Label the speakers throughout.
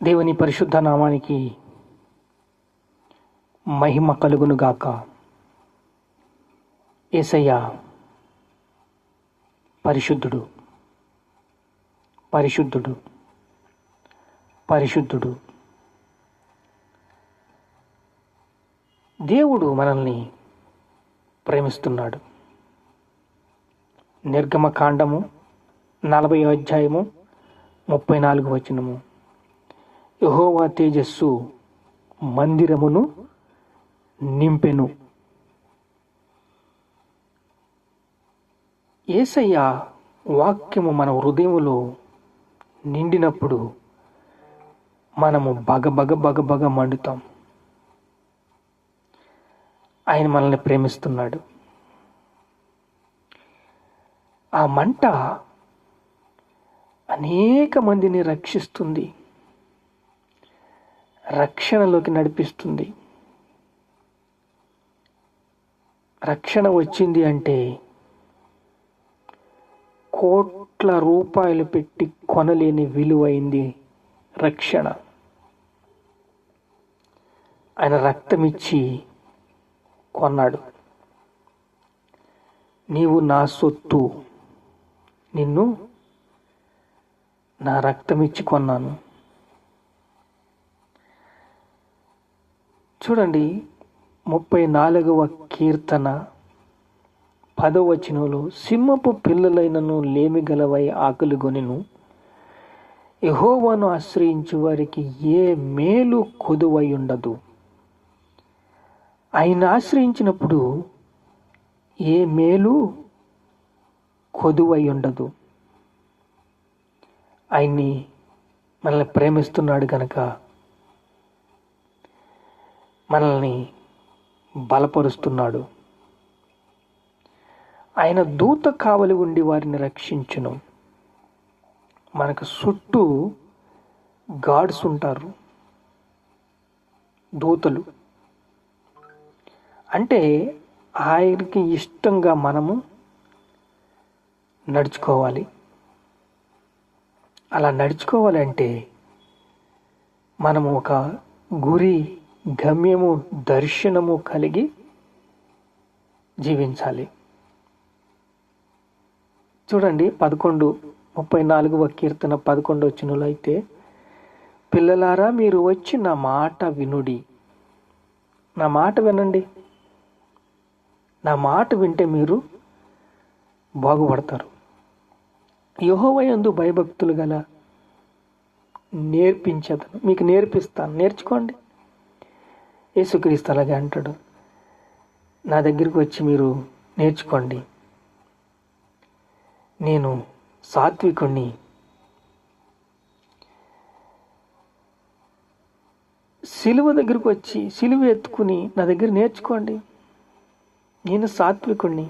Speaker 1: దేవుని పరిశుద్ధ నామానికి మహిమ కలుగును గాక. యేసయ్య పరిశుద్ధుడు, పరిశుద్ధుడు, పరిశుద్ధుడు. దేవుడు మనల్ని ప్రేమిస్తున్నాడు. నిర్గమకాండము 40వ అధ్యాయము 34వ వచనము. యెహోవా తేజస్సు మందిరమును నింపెను. యేసయ్య వాక్యము మన హృదయములో నిండినప్పుడు మనము బగ మండుతాం. ఆయన మనల్ని ప్రేమిస్తున్నాడు. ఆ మంట అనేక మందిని రక్షిస్తుంది, రక్షణలోకి నడిపిస్తుంది. రక్షణ వచ్చింది అంటే కోట్ల రూపాయలు పెట్టి కొనలేని విలువైంది రక్షణ. ఆయన రక్తమిచ్చి కొన్నాడు. నీవు నా సొత్తు, నిన్ను నా రక్తమిచ్చి కొన్నాను. చూడండి, 34వ కీర్తన 10వ వచనంలో, సింహపు పిల్లలైనను లేమిగలవై ఆకలిగొనెను, యెహోవాను ఆశ్రయించు వారికి ఏ మేలు కొదువై ఉండదు. ఆయన ఆశ్రయించినప్పుడు ఏ మేలు కొదువై ఉండదు. ఆయన్ని మనల్ని ప్రేమిస్తున్నాడు కనుక మనల్ని బలపరుస్తున్నాడు. ఆయన దూత కావలి ఉండి వారిని రక్షించును. మనకు చుట్టూ గార్డ్స్ ఉంటారు, దూతలు. అంటే ఆయనకి ఇష్టంగా మనము నడుచుకోవాలి. అలా నడుచుకోవాలంటే మనము ఒక గురి, గమ్యము, దర్శనము కలిగి జీవించాలి. చూడండి, 34వ కీర్తన 11వ వచనంలో అయితే, పిల్లలారా మీరు వచ్చి నా మాట వినుడి. నా మాట వినండి. నా మాట వింటే మీరు బాగుపడతారు. యెహోవా యందు భయభక్తులు గల నేర్పించేదను, మీకు నేర్పిస్తాను, నేర్చుకోండి. యేసుక్రీస్తు అలాగే అంటాడు, నా దగ్గరికి వచ్చి మీరు నేర్చుకోండి, నేను సాత్వికుణ్ణి. సిలువ దగ్గరికి వచ్చి సిలువ ఎత్తుకుని నా దగ్గర నేర్చుకోండి, నేను సాత్వికుణ్ణి,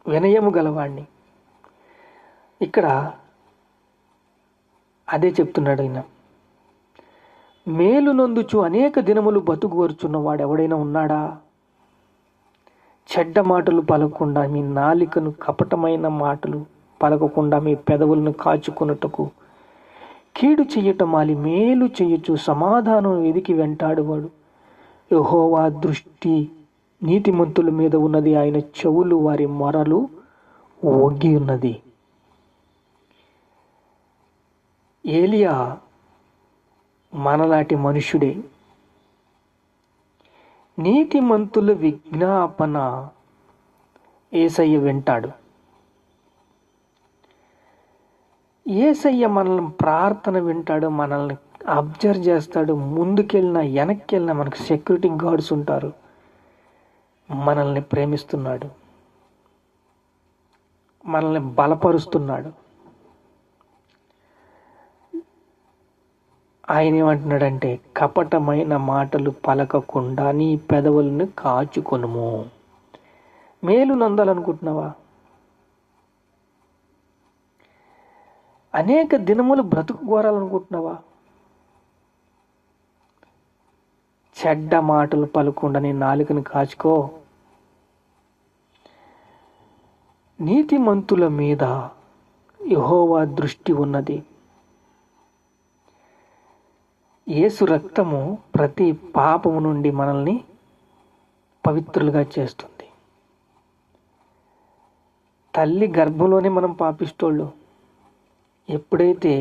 Speaker 1: వినయము గలవాణ్ణి. ఇక్కడ అదే చెప్తున్నాడు ఆయన. మేలు నొందుచు అనేక దినములు బతుకువరుచున్న వాడు ఎవడైనా ఉన్నాడా? చెడ్డ మాటలు పలకకుండా మీ నాలికను, కపటమైన మాటలు పలకకుండా మీ పెదవులను కాచుకొనుటకు కీడు చెయ్యటం మాలి మేలు చెయ్యొచ్చు సమాధానం వెదికి వెంటాడువాడు. యెహోవా దృష్టి నీతిమంతుల మీద ఉన్నది, ఆయన చెవులు వారి మొరలు ఒగ్గి ఉన్నది. ఏలియా మనలాంటి మనుషుడే. నీతిమంతుల విజ్ఞాపన యేసయ్య వింటాడు. యేసయ్య మనల్ని ప్రార్థన వింటాడు, మనల్ని అబ్జర్వ్ చేస్తాడు. ముందుకెళ్ళినా వెనక్కి మనకు సెక్యూరిటీ గార్డ్స్ ఉంటారు. మనల్ని ప్రేమిస్తున్నాడు, మనల్ని బలపరుస్తున్నాడు. ఆయన ఏమంటున్నాడంటే, కపటమైన మాటలు పలకకుండా నీ పెదవులను కాచుకొనుము. మేలు నందాలనుకుంటున్నావా? అనేక దినములు బ్రతుకు కోరాలనుకుంటున్నావా? చెడ్డ మాటలు పలకుండా నీ నాలుకను కాచుకో. నీతిమంతుల మీద యెహోవా దృష్టి ఉన్నది. యేసు రక్తము ప్రతి పాపము నుండి మనల్ని పవిత్రులుగా చేస్తుంది. తల్లి గర్భంలోనే మనం పాపిస్తోళ్ళు. ఎప్పుడైతే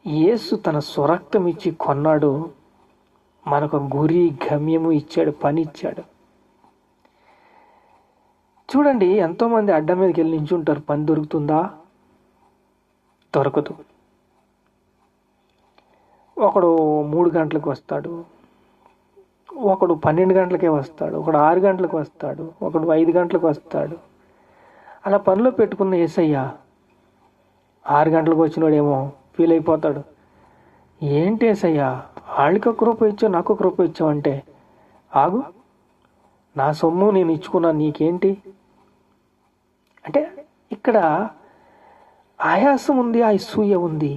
Speaker 1: యేసు తన స్వరక్తం ఇచ్చి కొన్నాడో మనకు గురి గమ్యము ఇచ్చాడు, పని ఇచ్చాడు. చూడండి, ఎంతోమంది అడ్డ మీదకి వెళ్ళి నించుంటారు. పని దొరుకుతుందా? దొరకదు. ఒకడు 3 గంటలకు వస్తాడు, ఒకడు 12 గంటలకే వస్తాడు, ఒకడు 6 గంటలకు వస్తాడు, ఒకడు 5 గంటలకు వస్తాడు. అలా పనిలో పెట్టుకున్న యేసయ్య 6 గంటలకు వచ్చినోడేమో ఫీల్ అయిపోతాడు. ఏంటి యేసయ్య, వాళ్ళకి 1 రూపాయి ఇచ్చావు, నాకు 1 రూపాయి ఇచ్చావు అంటే, ఆగు, నా సొమ్ము నేను ఇచ్చుకున్నాను, నీకేంటి అంటే ఇక్కడ ఆయాసం ఉంది, అసూయ ఉంది.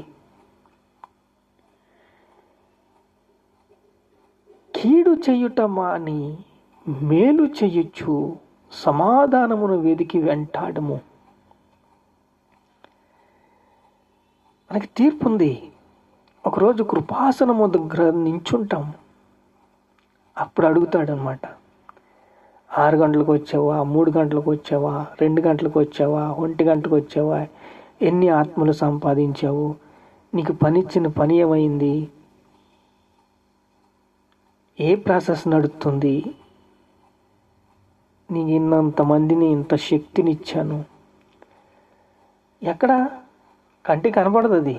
Speaker 1: కీడు చెయ్యుట మాని మేలు చెయ్యొచ్చు, సమాధానమును వెదికి వెంటాడము. మనకి తీర్పు ఉంది. ఒకరోజు కృపాసనము దగ్గర నించుంటాం. అప్పుడు అడుగుతాడనమాట, 6 గంటలకు వచ్చావా, 3 గంటలకు వచ్చావా, 2 గంటలకు వచ్చావా, 1 గంటకు వచ్చావా, ఎన్ని ఆత్మలు సంపాదించావు, నీకు పనిచ్చిన పని ఏమైంది, ఏ ప్రాసెస్ నడుస్తుంది, నీకు ఇంతమందిని ఇంత శక్తిని ఇచ్చాను. ఎక్కడ కంటికి కనపడదు అది.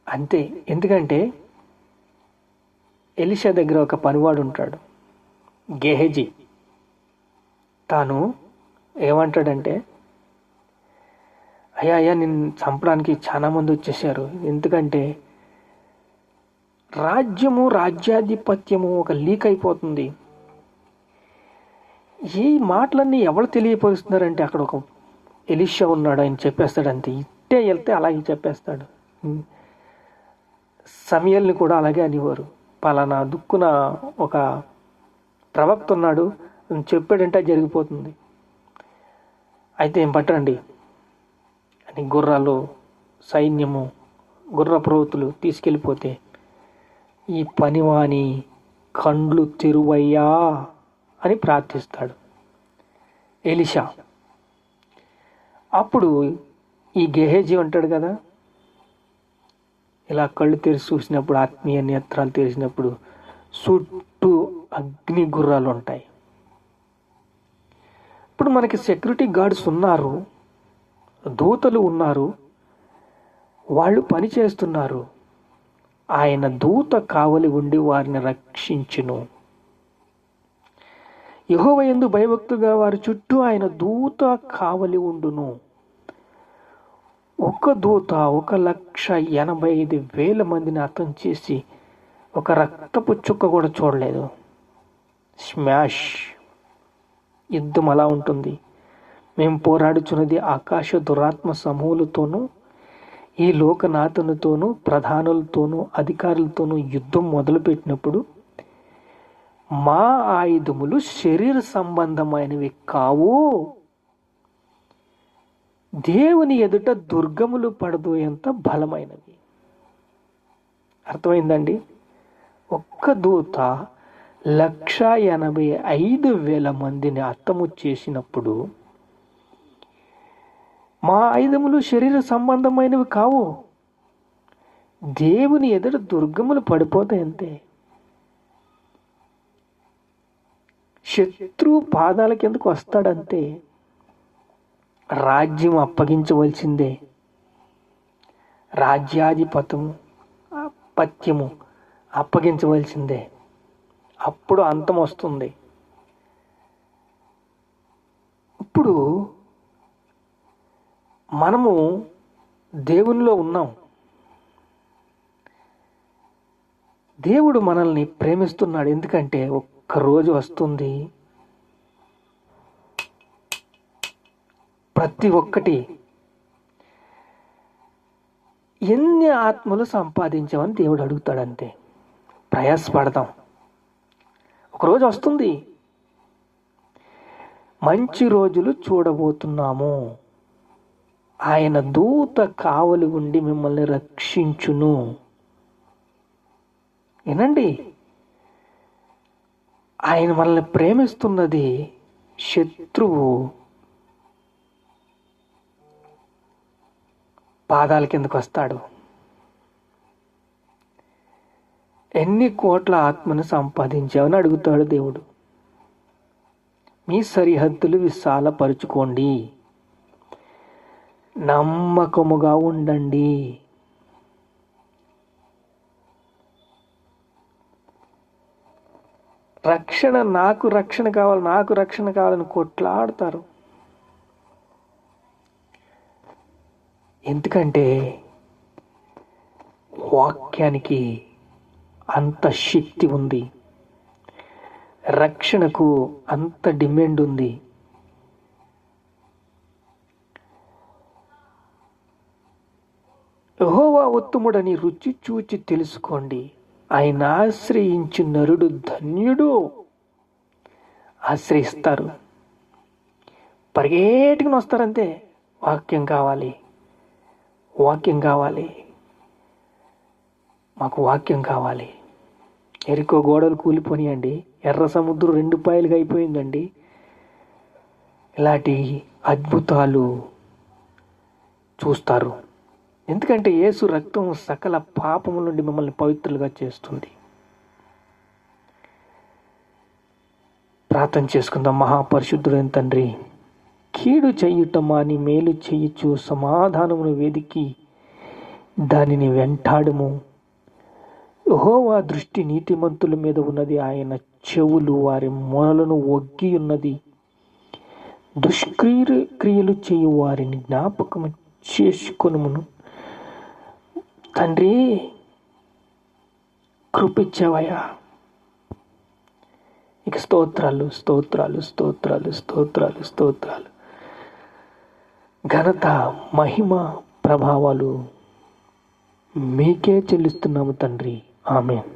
Speaker 1: అంతే. ఎందుకంటే ఎలీషా దగ్గర ఒక పనివాడు ఉంటాడు, గేహజీ. తాను ఏమంటాడంటే, అయ్యా నిన్ను చంపడానికి చాలా మంది వచ్చేసారు. ఎందుకంటే రాజ్యాధిపత్యము ఒక లీక్ అయిపోతుంది. ఈ మాటలన్నీ ఎవరు తెలియపరుస్తున్నారంటే అక్కడ ఒక ఎలీషా ఉన్నాడు, ఆయన చెప్పేస్తాడు. అంతే, ఇట్టే వెళ్తే అలాగే చెప్పేస్తాడు. సమయల్ని కూడా అలాగే అనేవారు. పలానా దుక్కున ఒక ప్రవక్త ఉన్నాడు, చెప్పాడంటే జరిగిపోతుంది. అయితే ఏం పట్టండి అని గుర్రాలు, సైన్యము, గుర్రప్రోతులు తీసుకెళ్ళిపోతే, ఈ పనివాని కండ్లు తెరువయ్యా అని ప్రార్థిస్తాడు ఎలీషా. అప్పుడు ఈ గెహజీ అంటాడు కదా, ఇలా కళ్ళు తెరిచి చూసినప్పుడు, ఆత్మీయ నేత్రాలు తెరిచినప్పుడు చుట్టూ అగ్ని గుర్రాలు ఉంటాయి. ఇప్పుడు మనకి సెక్యూరిటీ గార్డ్స్ ఉన్నారు, దూతలు ఉన్నారు, వాళ్ళు పని చేస్తున్నారు. ఆయన దూత కావలి ఉండి వారిని రక్షించును. యెహోవా యందు భయభక్తుగా వారి చుట్టూ ఆయన దూత కావలి ఉండును. ఒక దూత 1,85,000 మందిని హతం చేసి ఒక రక్తపు చుక్క కూడా చూడలేదు. స్మాష్. యుద్ధం అలా ఉంటుంది. మేము పోరాడుచున్నది ఆకాశ దురాత్మ సమూహలతోనూ, ఈ లోకనాథునితోనూ, ప్రధానులతోనూ, అధికారులతోనూ యుద్ధం మొదలుపెట్టినప్పుడు మా ఆయుధములు శరీర సంబంధమైనవి కావు, దేవుని ఎదుట దుర్గములు పడదోయంత బలమైనవి. అర్థమైందండి? ఒక్క దూత 1,85,000 మందిని హతము చేసినప్పుడు మా ఆయుధములు శరీర సంబంధమైనవి కావు, దేవుని ఎదుట దుర్గములు పడిపోతాయి అంతే. శత్రువు పాదాల కిందకు వస్తాడంతే. రాజ్యం అప్పగించవలసిందే, పత్యము అప్పగించవలసిందే. అప్పుడు అంతం వస్తుంది. ఇప్పుడు మనము దేవునిలో ఉన్నాం. దేవుడు మనల్ని ప్రేమిస్తున్నాడు. ఎందుకంటే ఒక్కరోజు వస్తుంది, ప్రతి ఒక్కటి ఎన్ని ఆత్మలు సంపాదించామని దేవుడు అడుగుతాడంతే. ప్రయాసపడదాం, ఒకరోజు వస్తుంది. మంచి రోజులు చూడబోతున్నాము. ఆయన దూత కావలి ఉండి మిమ్మల్ని రక్షించును. వినండి, ఆయన మనల్ని ప్రేమిస్తున్నది. శత్రువు పాదాల కిందకు వస్తాడు. ఎన్ని కోట్ల ఆత్మను సంపాదించావని అడుగుతాడు దేవుడు. మీ సరిహద్దులు విశాలపరుచుకోండి, నమ్మకముగా ఉండండి. నాకు రక్షణ కావాలని కొట్లాడతారు. ఎందుకంటే వాక్యానికి అంత శక్తి ఉంది, రక్షణకు అంత డిమాండ్ ఉంది. యెహోవా ఉత్తముడని రుచి చూచి తెలుసుకోండి, ఆయన ఆశ్రయించు నరుడు ధన్యుడు. ఆశ్రయిస్తారు, పరిగెట్టుకుని వస్తారంతే. వాక్యం కావాలి, మాకు వాక్యం కావాలి. ఎరికో గోడలు కూలిపోనియండి, ఎర్ర సముద్రం 2 పాయలుగా అయిపోయిందండి. ఇలాంటి అద్భుతాలు చూస్తారు. ఎందుకంటే యేసు రక్తం సకల పాపముల నుండి మిమ్మల్ని పవిత్రులుగా చేస్తుంది. ప్రార్థన చేసుకుందాం. మహాపరిశుద్ధుడైన తండ్రి, కీడు చెయ్యుట మాని మేలు చెయ్యచ్చు సమాధానమును వెదికి దానిని వెంటాడుము. యెహోవా దృష్టి నీతిమంతుల మీద ఉన్నది, ఆయన చెవులు వారి మొరలను ఒగ్గి ఉన్నది. దుష్క్రియలు చేయు వారిని జ్ఞాపకము చేసుకొనుమును. తండ్రి, కృపిచ్చవయ్యా. ఇక స్తోత్రాలు, ఘనత, మహిమ, ప్రభావాలు మీకే చెల్లిస్తున్నాము తండ్రి. ఆమేన్.